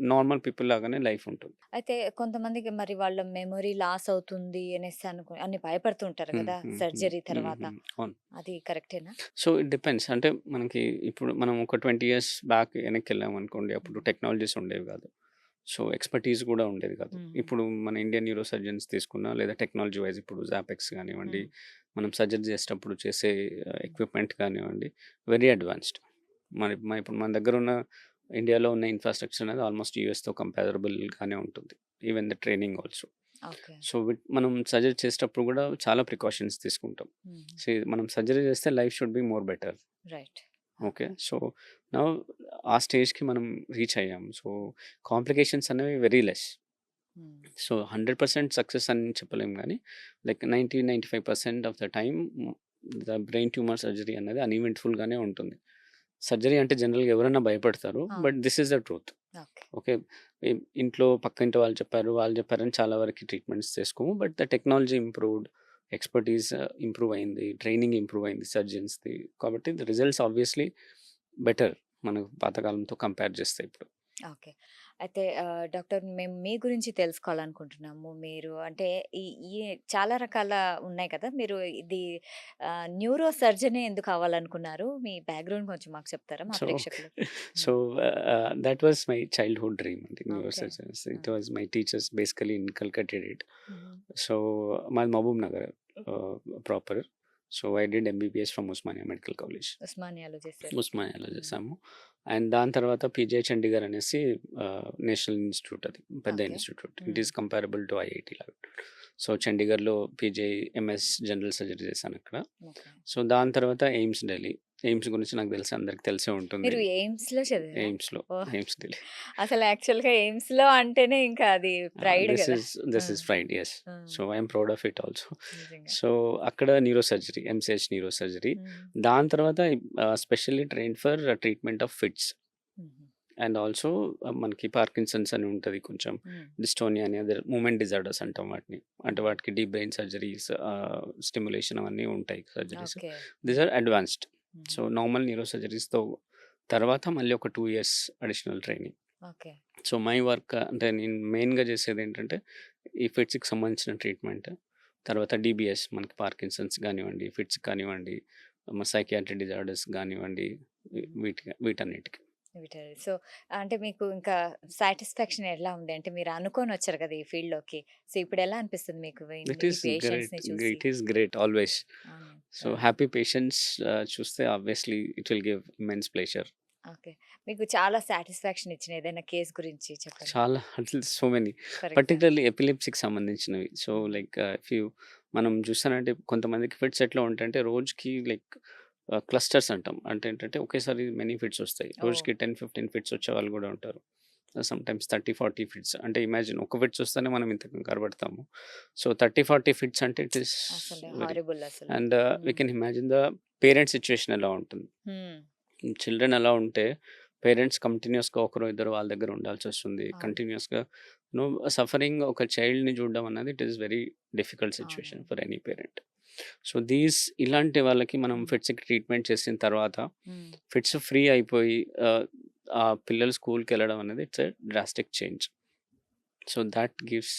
నార్మల్ పీపుల్ లాగానే లైఫ్ ఉంటుంది. అయితే కొంతమందికి మరి వాళ్ళ మెమరీ లాస్ అవుతుంది అనేసి అని భయపడుతూ ఉంటారు హ్మ్. కదా! హ్మ్. హ్మ్. సర్జరీ హ్మ్. తర్వాత. హ్మ్. అవును. అది కరెక్టేనా? So, it depends. అంటే మనకి ఇప్పుడు మనం ఒక 20 ఇయర్స్ బ్యాక్ వెనక్కెళ్ళామనుకోండి. అప్పుడు హ్మ్. టెక్నాలజీస్ ఉండేవి కాదు. సో, ఎక్స్‌పర్‌టీస్ కూడా ఉండేది కాదు. హ్మ్. ఇప్పుడు మన ఇండియన్ న్యూరో సర్జన్స్ తీసుకున్నా లేదా టెక్నాలజీ వైస్ ఇప్పుడు జాపెక్స్ కానివ్వండి, హ్మ్. మనం సర్జరీ చేసేటప్పుడు చేసే హ్మ్. ఎక్విప్‌మెంట్ కానివ్వండి, వెరీ అడ్వాన్స్డ్. ఇప్పుడు మన దగ్గర ఉన్న ఇండియాలో ఉన్న ఇన్‌ఫ్రాస్ట్రక్చర్ అనేది ఆల్‌మోస్ట్ యూఎస్‌తో కంపారబుల్‌గానే ఉంటుంది. Even the training also. Okay. So, మనం సర్జరీ చేసేటప్పుడు కూడా చాలా ప్రికాషన్స్ తీసుకుంటాం. హుహు. మనం సర్జరీ చేస్తే life should be more better. Right. Okay. So, now ఆ స్టేజ్‌కి మనం రీచ్ అయ్యాం. సో, కాంప్లికేషన్స్ అనేవి వెరీ లెస్. హ్మ్. సో, 100% సక్సెస్ అని చెప్పలేము గానీ, like 90-95% of the time the brain tumour surgery అనేది అన్‌ఈవెంట్‌ఫుల్‌గానే ఉంటుంది. సర్జరీ అంటే జనరల్‌గా ఎవరైనా భయపడతారు. బట్ అవును. This is the truth. Okay. Okay. ఇంట్లో పక్కింటి వాళ్ళు చెప్పారు, వాళ్ళు చెప్పారని చాలా వరకి ట్రీట్మెంట్స్ చేసుకోము. But the technology improved, expertise improve అయింది, ట్రైనింగ్ ఇంప్రూవ్ అయింది సర్జన్స్‌ది. కాబట్టి ద రిజల్ట్స్ ఆబ్వియస్‌లీ బెటర్ మనకు పాతకాలంతో కంపేర్ చేస్తే ఇప్పుడు. ఓకే. అయితే డాక్టర్ మేము మీ గురించి తెలుసుకోవాలనుకుంటున్నాము. మీరు అంటే ఈ ఈ చాలా రకాల ఉన్నాయి కదా! మీరు ఇది న్యూరో సర్జనే ఎందుకు అవ్వాలనుకున్నారు? మీ బ్యాక్‌గ్రౌండ్ కొంచెం మాకు చెప్తారా మా సో, ప్రేక్షకులకి? So hmm. That was my childhood dream అండి న్యూరో ఓకే. సర్జన్స్. ఆ! It was my teachers basically inculcated it. హుహు. సో, మాది Mahabubnagar proper. So, I did MBBS from Osmania medical college. ఉస్మానియాలో చేశారు. ఉస్మానియాలో హ్మ్. చేశాము. అండ్ దాని తర్వాత పీజీఐ చండీగఢ్ అనేసి నేషనల్ ఇన్‌స్టిట్యూట్ అది. పెద్ద okay. Institute. It hmm. Is comparable to IIT లాగా. సో, చండీగఢ్‌లో పీజీఐ ఎంఎస్ జనరల్ సర్జరీ చేశానక్కడ. ఓకే. సో, దాని తర్వాత ఎయిమ్స్ ఢిల్లీ. ఎయిమ్స్ గురించి నాకు తెలిసి అందరికి తెలిసే ఉంటుంది. మీరు ఎయిమ్స్‌లో చదివారా? ఎయిమ్స్‌లో, ఓహ్! ఎయిమ్స్ ఢిల్లీ. అసలు యాక్చువల్‌గా ఎయిమ్స్‌లో అంటేనే ఇంకా అది ప్రైడ్ దిస్ గదా! ఈస్ ఆ! This is pride. యెస్. ఆ! So, I am proud of it also. నిజంగా. సో, అక్కడ neuro surgery, MCh neuro surgery. హ్మ్. దాని తర్వాత specially trained for treatment of fits. హుహు. అండ్ ఆల్సో మనకి పార్కిన్సన్స్ అని ఉంటది కొంచెం. హ్మ్. డిస్టోనియా అని అదే మూవ్‌మెంట్ డిజార్డర్స్ అంటాం వాటిని. అంటే హుహు. వాటికి డీప్ బ్రెయిన్ సర్జరీస్ స్టిమ్యులేషన్ అవన్నీ ఉంటాయి surgeries. Okay. These hmm. Are advanced. హుహు. సో, నార్మల్ న్యూరో సర్జరీస్‌తో తర్వాత మళ్ళీ ఒక 2 years additional training. Okay. So, my work అంటే నేను మెయిన్‌గా చేసేదేంటంటే ఈ ఫిట్స్‌కి సంబంధించిన ట్రీట్మెంట్. తర్వాత డీబీఎస్ మనకి పార్కిన్సన్స్ గానివ్వండి, ఫిట్స్ కానివ్వండి, సైకియాట్రిక్ డిజార్డర్స్ గానివ్వండి, హుహు. వీటన్నిటికి. విటల్. సో, అంటే మీకు ఇంకా సాటిస్ఫాక్షన్ ఎలా ఉంది? అంటే మీరు అనుకోనొచ్చారు కదా! ఈ ఫీల్డ్‌లోకి. సో, ఇప్పుడెలా అనిపిస్తుంది మీకు ఇట్ ఈ ఈస్ పేషెంట్స్‌ని గ్రేట్. చూసి? It is great always. అవును. సో, ఆ! హ్యాపీ పేషెంట్స్ చూస్తే obviously it will give immense pleasure. Okay. మీకు చాలా సాటిస్ఫాక్షన్ ఇచ్చిన ఏదైనా కేస్ గురించి చెప్పండి. చాలా అసలు so many. For example. Particularly ఎపిలెప్సీకి సంబంధించినవి. సో, హ్మ్. లైక్ ఇఫ్ యూ మనం చూసానంటే కొంతమందికి ఫిట్స్ ఎట్లా ఉంటాయంటే రోజుకి లైక్ క్లస్టర్స్ అంటాం. అంటే ఏంటంటే ఒకేసారి మెనీ ఫిట్స్ వస్తాయి. ఓహ్! రోజుకి 10, 15 ఫిట్స్ వచ్చేవాళ్ళు కూడా ఉంటారు. Sometimes 30, 40 fits. అంటే ఇమాజిన్ ఒక ఫిట్స్ వస్తేనే మనం ఇంత కంగారు పడతాము. సో, 30, 40 ఫిట్స్ అంటే ఇట్ ఈస్ అసలు వెరీ. హారిబుల్ అసలు. అండ్ వి హ్మ్. Can imagine the parents situation ఎలా ఉంటుంది. హ్మ్. చిల్డ్రన్ ఎలా ఉంటే పేరెంట్స్ కంటిన్యూయస్‌గా ఒకరో ఇద్దరు వాళ్ళ దగ్గర ఉండాల్సొస్తుంది. అవును. కంటిన్యూయస్‌గా సఫరింగ్ ఒక చైల్డ్‌ని చూడడం అన్నది it is very difficult situation అవునవును. For any parent. సో, ఇలాంటి వాళ్ళకి మనం హ్మ్. ఫిట్స్‌కి ట్రీట్మెంట్ చేసిన తర్వాత హ్మ్. ఫిట్స్ ఫ్రీ అయిపోయి ఆ పిల్లలు స్కూల్‌కెళ్ళడం అనేది it's a drastic change. So, that gives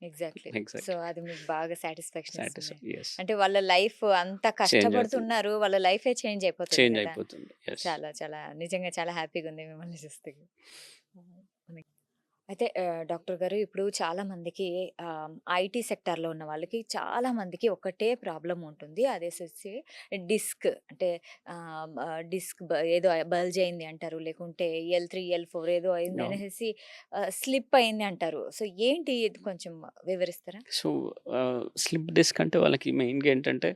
exactly. So, exactly. అది మీకు బాగా సాటిస్ఫాక్షన్ ఇస్తుంది. యెస్. అంటే వాళ్ళ లైఫ్ అంతా చేంజ్ అవుతుంది. కష్టపడుతున్నారు. వాళ్ళ లైఫే చేంజ్ అయిపోతది చేంజ్ గదా! అయిపోతుంది. యెస్. చాలా చాలా నిజంగా చాలా హ్యాపీగుంది మిమ్మల్ని చూస్తే. అయితే డాక్టర్ గారు ఇప్పుడు చాలా మందికి ఐటీ సెక్టార్‌లో ఉన్న వాళ్ళకి చాలా మందికి ఒకటే ప్రాబ్లమ్ ఉంటుంది. అదేసొచ్చి డిస్క్ అంటే డిస్క్ ఏదో బల్జ్ అయింది అంటారు. లేకుంటే L3, L4 ఏదో అయింది అవును. అనేసేసి స్లిప్ అయింది అంటారు. సో, ఏంటి ఇది కొంచెం వివరిస్తారా? సో, స్లిప్ డిస్క్ అంటే వాళ్ళకి మెయిన్‌గా ఏంటంటే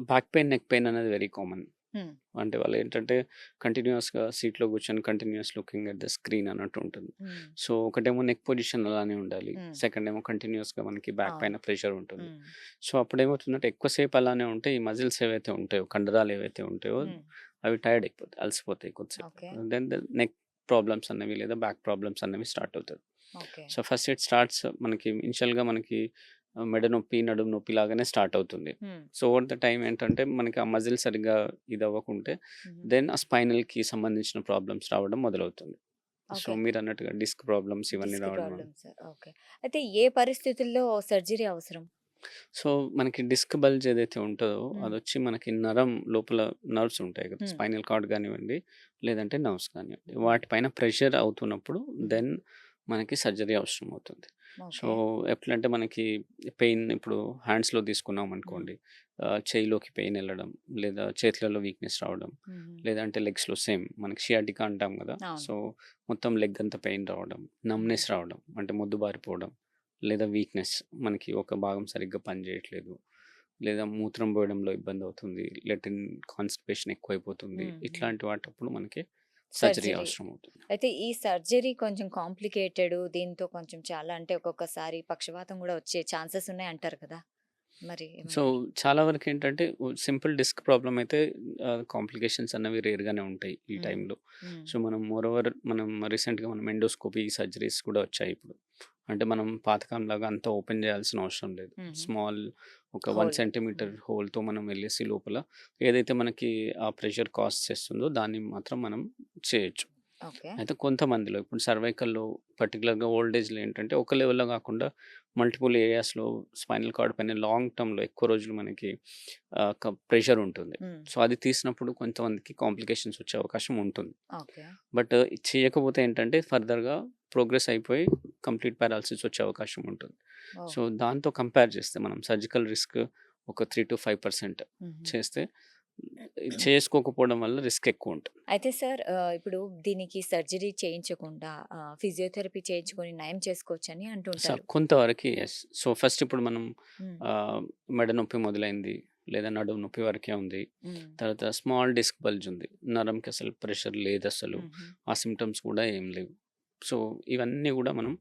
బ్యాక్ పెయిన్, నెక్ పెయిన్ అనేది వెరీ కామన్. హ్మ్. అంటే వాళ్ళేంటంటే కంటిన్యూయస్‌గా సీట్‌లో కూర్చొని continuous looking at the screen అన్నట్టు ఉంటుంది. హ్మ్. సో, ఒకటేమో నెక్ పొజిషన్ అలానే ఉండాలి. హ్మ్. సెకండ్ ఏమో కంటిన్యూయస్‌గా మనకి బ్యాక్ అవును. పైన ప్రెషర్ ఉంటుంది. హ్మ్. సో, అప్పుడేమవుతుందంటే ఎక్కువ సేపు అలానే ఉంటే ఈ మజిల్స్ ఏవైతే ఉంటాయో, కండరాలు ఏవైతే ఉంటాయో హ్మ్. అవి టైర్డ్ అయిపోతాయి. అలసిపోతాయి కొద్దిసేపు. Okay. Then the neck problems అనేవి లేదా బ్యాక్ ప్రాబ్లమ్స్ అనేవి స్టార్ట్ అవుతది. Okay. So, first it starts మనకి ఇనిషియల్‌గా మనకి మెడ నొప్పి, నడుము నొప్పి లాగానే స్టార్ట్ అవుతుంది. హ్మ్. సో, ఓవర్ ద టైమ్ ఏంటంటే మనకి ఆ మజిల్ సరిగ్గా ఇదవ్వకుంటే హుహు. దెన్ ఆ స్పైనల్‌కి సంబంధించిన ప్రాబ్లమ్స్ రావడం మొదలవుతుంది. So, okay. మీరన్నట్టుగా డిస్క్ ప్రాబ్లమ్స్ ఇవన్నీ డిస్క్ రావడం వల్ల. ప్రాబ్లమ్స్. ఓకే. అయితే ఏ పరిస్థితుల్లో సర్జరీ అవసరం? సో, మనకి డిస్క్ బల్జ్ ఏదైతే ఉంటదో హ్మ్. అదొచ్చి మనకి నరం లోపల నర్వ్స్ ఉంటాయి కదా! హ్మ్. స్పైనల్ కార్డ్ గానివ్వండి, లేదంటే నర్వ్స్ కానివ్వండి. హ్మ్. వాటి పైన ప్రెషర్ అవుతున్నప్పుడు హుహు. దెన్ మనకి సర్జరీ అవసరం అవుతుంది. So, okay. ఎట్లంటే మనకి పెయిన్ ఇప్పుడు హ్యాండ్స్‌లో హ్మ్. తీసుకున్నామనుకోండి, చెయ్యిలోకి పెయిన్ ఎళ్ళడం, లేదా చేతులలో వీక్‌నెస్ రావడం, హుహు. లేదంటే లెగ్స్‌లో సేమ్ మనకి షియాటికా అంటాం గదా! అవును. సో, మొత్తం లెగ్ అంతా పెయిన్ రావడం, హుహు. నమ్‌నెస్ రావడం అంటే మొద్దుబారిపోవడం, లేదా వీక్‌నెస్ మనకి ఒక భాగం సరిగ్గా పనిచేయట్లేదు. లేదా మూత్రం పోయడంలో ఇబ్బందవుతుంది. లెటిన్ కాన్‌స్టిపేషన్ ఎక్కువైపోతుంది. హ్మ్. హ్మ్. ఇట్లాంటి వాటప్పుడు మనకి సర్జరీ సర్జరీ. అవసరం అవుతుంది. అయితే ఈ సర్జరీ కొంచెం కాంప్లికేటెడు. దీంతో కొంచెం చాలా అంటే ఒక్కొక్కసారి పక్షవాతం గూడా వచ్చే ఛాన్సెస్ ఉన్నాయంటారు కదా! మరి సో, ఏమంటారు? చాలా వరకేంటంటే సింపుల్ డిస్క్ ప్రాబ్లమ్ అయితే కాంప్లికేషన్స్ అన్నవి రేర్‌గానే ఉంటాయి ఈ హ్మ్. టైంలో. హ్మ్. సో, మనం మోరోవర్ మనం రీసెంట్‌గా మనం ఎండోస్కోపీ సర్జరీస్ కూడా వచ్చాయి ఇప్పుడు. అంటే మనం పాతకాలంలాగా అంతా ఓపెన్ చేయాల్సిన అవసరం లేదు. హుహు. స్మాల్ ఒక 1 హోల్. సెంటీమీటర్ హ్మ్. హోల్‌తో మనం వెళ్ళేసి లోపల ఏదైతే మనకి ఆ ప్రెషర్ కాజ్ చేస్తుందో దాన్ని మాత్రం మనం చేయొచ్చు. ఓకే. అయితే కొంతమందిలో ఇప్పుడు సర్వైకల్‌లో పర్టిక్యులర్‌గా ఓల్డ్ ఏజ్‌లో ఏంటంటే ఒక లెవెల్‌లో గాకుండా మల్టిపుల్ ఏరియాస్‌లో స్పైనల్ కార్డ్ పైన లాంగ్ టర్మ్‌లో ఎక్కువ రోజులు మనకి ప్రెషర్ ఉంటుంది. హ్మ్. సో, అది తీసినప్పుడు కొంతమందికి కాంప్లికేషన్స్ వచ్చే అవకాశం ఉంటుంది. ఓకే. బట్ చేయకపోతే ఏంటంటే ఫర్దర్‌గా ప్రోగ్రెస్ అయిపోయి కంప్లీట్ పారాలిసిస్ వచ్చే అవకాశం ఉంటుంది. ఓహ్! సో, దాంతో కంపేర్ చేస్తే మనం సర్జికల్ రిస్క్ ఒక 3-5% హుహు. చేస్తే చేసుకోకపోవడం వల్ల రిస్క్ ఎక్కువుంటుంది. అయితే సార్ ఇప్పుడు దీనికి సర్జరీ చేయించకుండా ఫిజియోథెరపీ చేయించుకొని నయం చేసుకోవచ్చని సో, అంటుంటారు. కొంతవరకి యెస్. సో, ఫస్ట్ ఇప్పుడు మనం హ్మ్. మెడ నొప్పి మొదలైంది. లేదా నడుము నొప్పి వరకే ఉంది. హ్మ్. తర్వాత స్మాల్ డిస్క్ బల్జ్ ఉంది. నరంకి అసలు ప్రెషర్ లేదసలు. హుహు. ఆ సింప్టమ్స్ కూడా ఏం లేవు. సో, ఇవన్నీ గూడా మనం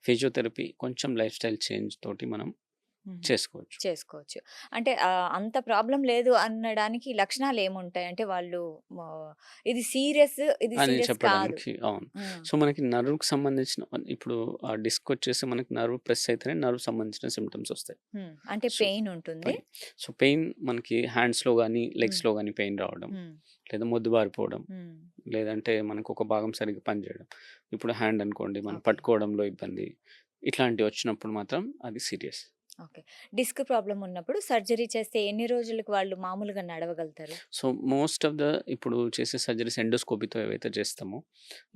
ఫిజియోథెరపీ కొంచెం లైఫ్ స్టైల్ చేంజ్ తోటి మనం హుహు. చేసుకోవచ్చు. చేసుకోవచ్చు. అంటే అంత ప్రాబ్లమ్ లేదు అనడానికి లక్షణాలేముంటాయి? అంటే వాళ్ళు ఇది సీరియస్, ఇది అని సీరియస్ కాదు. చెప్పడానికి అవును. ఆ! సో, మనకి నర్వ్‌కి సంబంధించిన ఇప్పుడు ఆ డిస్క్ వచ్చేసి మనకి నర్వ్ ప్రెస్ అయితేనే నర్వ్ సంబంధించిన సింప్టమ్స్ ఒస్తాయి. హ్మ్. అంటే సో, పెయిన్ ఉంటుంది. పెయిన్. సో, పెయిన్ మనకి హ్యాండ్స్‌లో గాని, హ్మ్. లెగ్స్‌లో గాని పెయిన్ రావడం, హ్మ్. లేదా మొద్దుబారిపోవడం, హ్మ్. లేదంటే మనకు ఒక భాగం సరిగ్గా పనిచేయడం. ఇప్పుడు హ్యాండ్ అనుకోండి మనం ఓకే. పట్టుకోవడంలో ఇబ్బంది. ఇట్లాంటివి వచ్చినప్పుడు మాత్రం అది సీరియస్. ఓకే. డిస్క్ ప్రాబ్లమ్ ఉన్నప్పుడు సర్జరీ చేస్తే ఎన్ని రోజులకి వాళ్ళు మామూలుగా నడవగలుగుతారు? సో, మోస్ట్ ఆఫ్ ద ఇప్పుడు చేసే సర్జరీస్ ఎండోస్కోపీతో ఏవైతే చేస్తామో,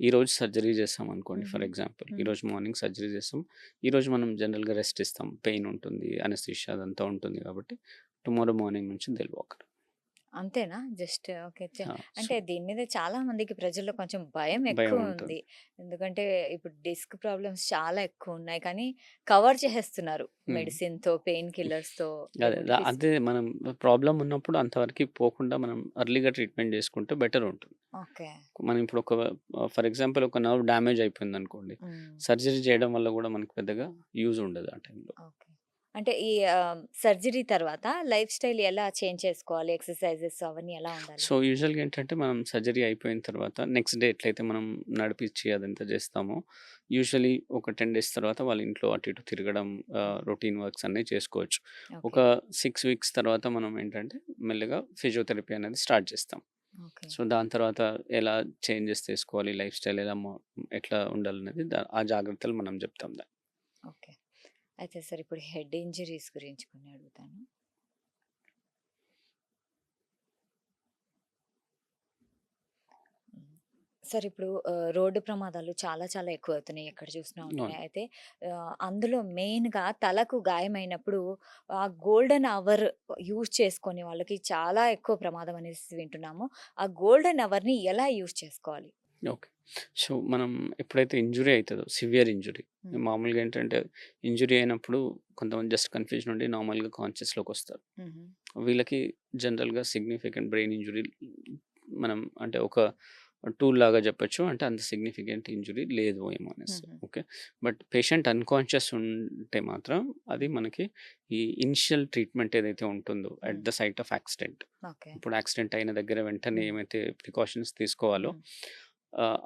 ఈరోజు సర్జరీ చేస్తామనుకోండి హుహు. For example. హ్మ్. ఈరోజు మార్నింగ్ సర్జరీ చేస్తాం. ఈరోజు మనం జనరల్‌గా రెస్ట్ ఇస్తాం. పెయిన్ ఉంటుంది. అనస్థీషియా అదంతా ఉంటుంది కాబట్టి టుమారో మార్నింగ్ నుంచి దే విల్ వాక్. అంతేనా? Just okay. ఆ! సో, అంటే దీని మీద చాలా మందికి ప్రజల్లో కొంచెం భయం భయం ఎక్కువుంది. ఉంటుంది. ఎందుకంటే ఇప్పుడు డిస్క్ ప్రాబ్లమ్స్ చాలా ఎక్కువున్నాయి. కానీ కవర్ చేసేస్తున్నారు. హ్మ్. మెడిసిన్‌తో, పెయిన్ కిల్లర్స్‌తో అదే లేకుంటే అదే మనం ప్రాబ్లమ్ ఉన్నప్పుడు అంతవరకి పోకుండా మనం ఎర్లీగా ట్రీట్మెంట్ చేసుకుంటే బెటర్ ఉంటుంది. ఓకే. మనం ఇప్పుడు ఒక ఫర్ ఎగ్జాంపుల్ ఒక నర్వ్ డ్యామేజ్ అయిపోయిందనుకోండి. హ్మ్. సర్జరీ చేయడం వల్ల కూడా మనకు పెద్దగా యూజ్ ఉండదు ఆ టైంలో. ఓకే. అంటే ఈ సర్జరీ తర్వాత లైఫ్ స్టైల్ ఎలా చేంజ్ చేసుకోవాలి? ఎక్సర్‌సైజెస్ అవన్నీ ఎలా ఉండాలి? సో, యూజువల్‌గా ఏంటంటే మనం సర్జరీ అయిపోయిన తర్వాత నెక్స్ట్ డే ఎట్లయితే మనం నడిపిచ్చి అదంతా చేస్తామో, యూజువల్లీ ఒక 10 డేస్ తర్వాత వాళ్ళ ఇంట్లో అటు ఇటు తిరగడం, హుహు. రొటీన్ వర్క్స్ అన్నీ చేసుకోవచ్చు. ఒక ఓకే. 6 వీక్స్ తర్వాత మనం ఏంటంటే మెల్లగా ఫిజియోథెరపీ అనేది స్టార్ట్ చేస్తాం. ఓకే. సో, దాని తర్వాత ఎలా చేంజెస్ తీసుకోవాలి, లైఫ్ స్టైల్ ఎట్లా ఉండాలనేది ఆ జాగ్రత్తలు మనం చెప్తాం దాన్ని. ఓకే. అయితే సార్ ఇప్పుడు హెడ్ ఇంజరీస్ గురించి కొన్ని అడుగుతాను. హ్మ్. సార్ ఇప్పుడు రోడ్డు ప్రమాదాలు చాలా చాలా ఎక్కువవుతున్నాయి. ఎక్కడ చూసినా అవును. ఉంటున్నాయి. అయితే అందులో మెయిన్‌గా తలకు గాయమైనప్పుడు ఆ గోల్డెన్ అవర్ యూజ్ చేసుకొని వాళ్ళకి చాలా ఎక్కువ ప్రమాదం అనేసి వింటున్నాము. ఆ గోల్డెన్ అవర్‌ని ఎలా యూజ్ చేసుకోవాలి? ఓకే. సో, మనం ఎప్పుడైతే ఇంజ్యూరీ అయితదో సివియర్ ఇంజ్యూరీ హ్మ్. మామూలుగా ఏంటంటే ఇంజ్యూరీ అయినప్పుడు కొంతమంది జస్ట్ కన్‌ఫ్యూజన్ ఉండి నార్మల్‌గా కాన్షియస్‌లోకొస్తారు. హుహు. వీళ్ళకి జనరల్‌గా సిగ్నిఫికెంట్ బ్రెయిన్ ఇంజ్యూరీ మనం అంటే ఒక టూల్ లాగా చెప్పొచ్చు. అంటే అంత సిగ్నిఫికెంట్ ఇంజ్యూరీ లేదు ఏమో అనేసి. హుహు. ఓకే. బట్ పేషెంట్ అన్‌కాన్షియస్ ఉంటే మాత్రం అది హ్మ్. మనకి ఈ ఇనిషియల్ ట్రీట్మెంట్ ఏదైతే ఉంటుందో at hmm. The site of accident okay. ఇప్పుడు యాక్సిడెంట్ అయిన దగ్గర వెంటనే హ్మ్. ఏమైతే ప్రికాషన్స్ తీసుకోవాలో హ్మ్.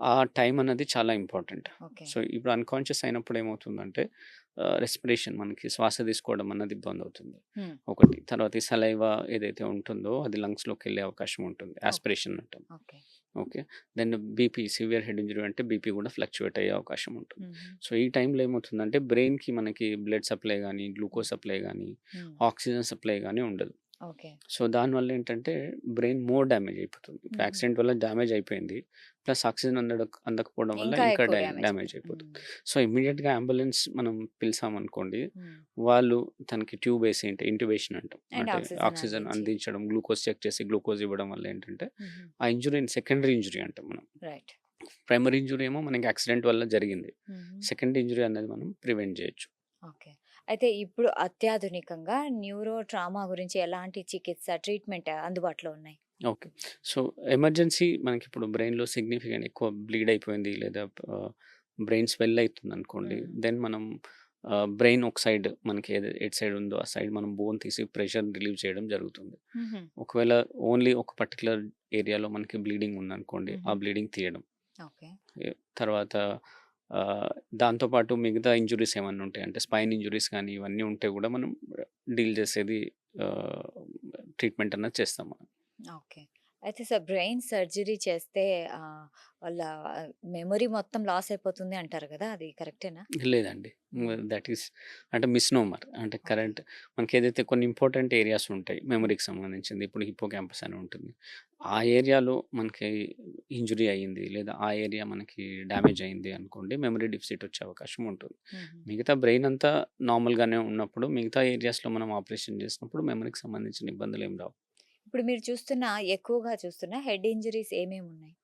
ఆ టైం అన్నది చాలా ఇంపార్టెంట్. ఓకే. సో, ఇప్పుడు అన్‌కాన్షియస్ అయినప్పుడు ఏమవుతుందంటే రెస్పిరేషన్ మనకి శ్వాస తీసుకోవడం అన్నది ఇబ్బందవుతుంది. హ్మ్. ఒకటి. తర్వాత ఈ సలైవా ఏదైతే ఉంటుందో అది లంగ్స్‌లోకెళ్ళే అవకాశం ఉంటుంది. ఓకే. యాస్పిరేషన్ అంటాం. Okay. Okay. Then BP severe head injury అంటే బీపీ కూడా ఫ్లక్చుయేట్ అయ్యే అవకాశం ఉంటుంది. హుహు. సో, ఈ టైంలో ఏమవుతుందంటే బ్రెయిన్‌కి మనకి బ్లడ్ సప్లై గాని, హ్మ్. గ్లూకోజ్ సప్లై గాని, హ్మ్. ఆక్సిజన్ సప్లై గాని ఉండదు. ఓకే. సో, దానివల్ల ఏంటంటే బ్రెయిన్ మోర్ డ్యామేజ్ అయిపోతుంది. ఇప్పుడు హుహు. యాక్సిడెంట్ వల్ల డ్యామేజ్ అయిపోయింది. ప్లస్ ఆక్సిజన్ అందకపోవడం వల్ల ఇంకా ఇంకా ఎక్కువ డ్యామేజ్ డ్యామేజ్ అవుతుంది. అయిపోతుంది. హ్మ్. సో, ఇమ్మీడియేట్‌గా అంబులెన్స్ మనం పిలిసామనుకోండి, హ్మ్. వాళ్ళు తనకి ట్యూబేసి అంటే ఇంట్యుబేషన్ అంటాం. అండ్ అంటే ఆక్సిజన్ ఆక్సిజన్ అందించి. అందించడం, గ్లూకోజ్ చెక్ చేసి గ్లూకోజ్ ఇవ్వడం వల్ల ఏంటంటే, హుహు. ఆ ఇంజ్యూరీని సెకండరీ ఇంజ్యూరీ అంటాం మనం. రైట్. ప్రైమరీ ఇంజ్యూరీ ఏమో మనకి యాక్సిడెంట్ వల్ల జరిగింది. హుహు. సెకండరీ ఇంజ్యూరీ అనేది మనం ప్రివెంట్ చేయొచ్చు. ఓకే. అయితే ఇప్పుడు అత్యాధునికంగా న్యూరో ట్రామా గురించి ఎలాంటి చికిత్స, ట్రీట్‌మెంట్ అందుబాటులో ఉన్నాయి? ఓకే. సో, ఎమర్జెన్సీ మనకిప్పుడు బ్రెయిన్‌లో సిగ్నిఫికెంట్ ఎక్కువ బ్లీడ్ అయిపోయింది లేదా బ్రెయిన్ స్వెల్ అయితుందనుకోండి. హ్మ్. దెన్ మనం బ్రెయిన్ ఒక సైడ్ మనకి ఎటు సైడ్ ఉందో ఆ సైడ్ మనం బోన్ తీసి ప్రెషర్ రిలీవ్ చేయడం జరుగుతుంది. హుహు. ఒకవేళ ఓన్లీ ఒక పర్టిక్యులర్ ఏరియాలో మనకి బ్లీడింగ్ ఉందనుకోండి. ఆ హుహు. బ్లీడింగ్ తీయడం. ఓకే. తర్వాత దాంతో పాటు మిగతా ఇంజ్యూరీస్ ఏమన్నా ఉంటాయి అంటే స్పైన్ ఇంజ్యూరీస్ కానీ ఇవన్నీ ఉంటే గూడా మనం డీల్ చేసేది ఆహ్, ట్రీట్మెంట్ అన్నది చేస్తాం మనం. ఓకే. అయితే సార్ బ్రెయిన్ సర్జరీ చేస్తే వాళ్ళ మెమరీ మొత్తం లాస్ అయిపోతుంది అంటారు గదా! అది కరెక్టేనా? లేదండి. హ్మ్. దట్ ఈస్ అంటే మిస్‌నోమర్. అంటే ఓకే. కరెంట్ మనకేదైతే కొన్ని ఇంపార్టెంట్ ఏరియాస్ ఉంటాయి. హ్మ్. మెమరీకి సంబంధించింది. ఇప్పుడు హిప్పోకాంపస్ అని ఉంటుంది. ఆ ఏరియాలో మనకి ఇంజ్యూరీ అయ్యింది. లేదా ఆ ఏరియా మనకి డ్యామేజ్ అయింది అనుకోండి. మెమరీ డెఫిసిట్ వచ్చే అవకాశం ఉంటుంది. హుహు. మిగతా బ్రెయిన్ అంతా నార్మల్‌గానే ఉన్నప్పుడు మిగతా ఏరియాస్‌లో మనం ఆపరేషన్ చేసినప్పుడు మెమరీకి సంబంధించిన ఇబ్బందులేం రావు. ఇప్పుడు మీరు ఎక్కువగా చూస్తున్న హెడ్ ఇంజరీస్ ఏమేమున్నాయి?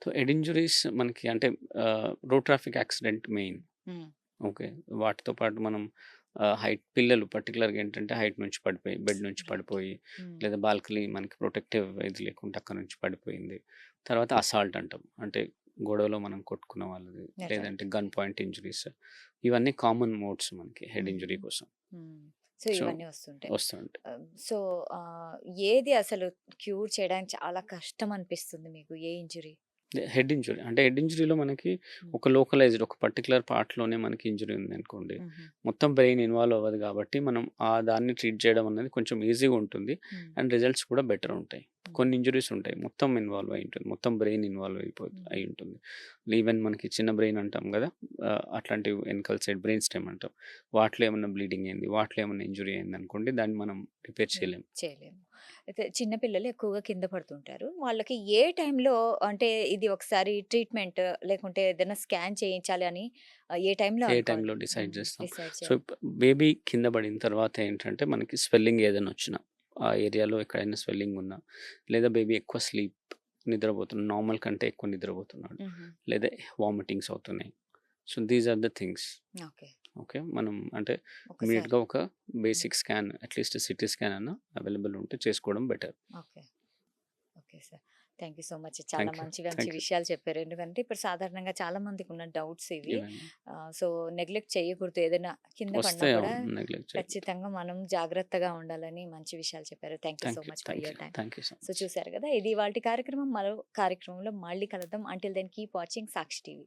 సో, హెడ్ ఇంజ్యూరీస్ మనకి అంటే road traffic accident main. Hmm. Okay. వాటితో పాటు మనం హైట్ పిల్లలు పర్టిక్యులర్‌గా ఏంటంటే హైట్ నుంచి పడిపోయి, బెడ్ నుంచి రైట్. పడిపోయి, హ్మ్. లేదా బాల్కనీ మనకి ప్రొటెక్టివ్ ఇది లేకుండా అక్కడి నుంచి పడిపోయింది. తర్వాత అసాల్ట్ అంటాం. అంటే గొడవలో మనం కొట్టుకున్న వాళ్ళది, లేదంటే రైట్. Gun point injuries. ఇవన్నీ కామన్ మోడ్స్ మనకి హెడ్ హుహు. ఇంజ్యూరీ కోసం. హ్మ్. సో, సో, ఇవన్నీ వస్తుంటాయి. వస్తుంటాయి. సో, ఏది అసలు క్యూర్ చేయడానికి చాలా కష్టం అనిపిస్తుంది మీకు? ఏ ఇంజరీ? Head injury. అంటే హెడ్ ఇంజ్యూరీలో మనకి హ్మ్. ఒక లోకలైజ్డ్ ఒక పర్టిక్యులర్ పార్ట్‌లోనే మనకి ఇంజ్యూరీ ఉందనుకోండి. హుహు. మొత్తం బ్రెయిన్ ఇన్వాల్వ్ అవ్వదు కాబట్టి మనం దాన్ని ట్రీట్ చేయడం అనేది కొంచెం ఈజీగా ఉంటుంది. హ్మ్. అండ్ రిజల్ట్స్ కూడా బెటర్ ఉంటాయి. హ్మ్. కొన్ని ఇంజ్యూరీస్ ఉంటాయి. మొత్తం ఇన్వాల్వ్ అయ్యి ఉంటుంది. మొత్తం బ్రెయిన్ ఇన్వాల్వ్ హుహు. అయ్యి ఉంటుంది. ఈవెన్ మనకి చిన్న బ్రెయిన్ అంటాం గదా! అట్లాంటివి వెనకాల సైడ్ బ్రెయిన్ స్టెమ్ అంటాం. వాటిలో ఏమన్నా బ్లీడింగ్ అయింది, వాటిలో ఏమన్నా ఇంజ్యూరీ అయిందనుకోండి దాన్ని మనం రిపేర్ యాహ్! చేయలేం. చేయలేము. అయితే చిన్న పిల్లలు ఎక్కువగా కింద పడుతుంటారు. వాళ్ళకి ఏ టైంలో అంటే ఇది ఒకసారి ట్రీట్‌మెంట్ లేకుంటే ఏదైనా స్కాన్ చేయించాలి అని ఏ టైంలో ఏ అనుకోవాలి? టైంలో డిసైడ్ చేస్తాం. డిసైడ్ సో, చేయాలి. బేబీ కింద పడిన తర్వాత ఏంటంటే, మనకి స్వెల్లింగ్ ఏదైనా వచ్చినా, ఆ ఏరియాలో ఎక్కడైనా స్వెల్లింగ్ ఉన్నా, లేదా బేబీ ఎక్కువ నిద్రపోతున్నాడు. నార్మల్ కంటే ఎక్కువ నిద్రపోతున్నాడు. హుహు. లేదా వామిటింగ్స్ అవుతున్నాయి. So, these are the things. Okay. Okay. మనం అంటే ఒకసారి. ఇమ్మీడియేట్‌గా ఒక hmm. Basic scan at least CT scan అన్నా అవైలబుల్ ఉంటే చేసుకోవడం better. Okay. Okay sir. Thank you so much. చాలా థాంక్ యూ. మంచి మంచి థాంక్ యూ. విషయాలు చెప్పారు. ఎందుకంటే ఇప్పుడు సాధారణంగా చాలా మందికున్న డౌట్స్ ఇవి. ఇవన్నీ సో, నెగ్లెక్ట్ చేయకూడదు. ఏదైనా కింద పడినా వస్తాయి. కూడా అవును. నెగ్లెక్ట్ చేయకూడదు. ఖచ్చితంగా మనం జాగ్రత్తగా ఉండాలని మంచి విషయాలు చెప్పారు. Thank you so much for your time. Thank you so so, much. చూసారు కదా! ఇది ఇవాల్టి కార్యక్రమం. మరో కార్యక్రమంలో మళ్ళీ కలుద్దాం. Until then keep watching Sakshi TV.